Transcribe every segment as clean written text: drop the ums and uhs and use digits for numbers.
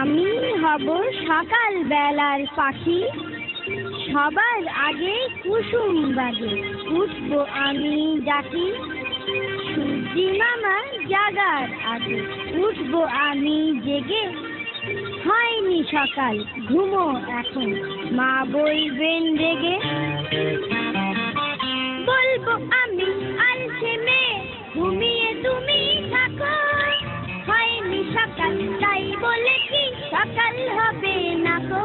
আমি হব সকাল বেলার পাখি, সবার আগে কুসুম বাজে উঠবো আমি ডাকি। সূর্যি মামা জাগার আগে উঠবো আমি জেগে। হয়নি সকাল ঘুমো এখন, মা বলবেন রেগে। বলবো আমি আলসে মেয়ে, ঘুমিয়ে তুমি থাকো। হয়নি সকাল তাই বলে কি সকাল হবে না গো।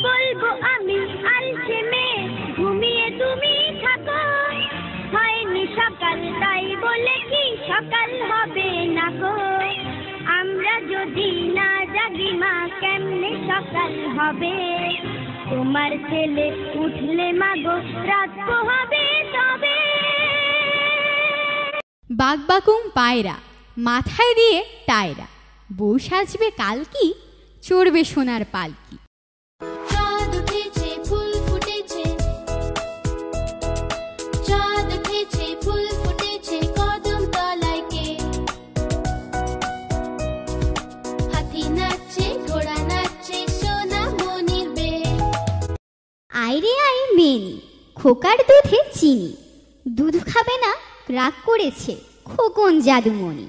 বলবো আমি আলসে মেয়ে, ঘুমিয়ে তুমি থাকো। হয়নি সকাল তাই বলে কি সকাল হবে না গো। আমরা যদি না জাগি মা কেমনে সকাল হবে। তোমার ছেলে উঠলে মাগো রাত হবে তবে। বাগবাকুম পায়রা, মাথায় দিয়ে টায়রা, বউ সাজবে কালকি, চড়বে সোনার পালকি। চাঁদ উঠেছে ফুল ফুটেছে, চাঁদ উঠেছে ফুল ফুটেছে, কদম তলায় কে? হাতি নাচছে ঘোড়া নাচছে, সোনা মনির বে। আইরে আই মেনি, খোকার দুধে চিনি, দুধ খাবে না রাগ করেছে খোকন জাদুমণি।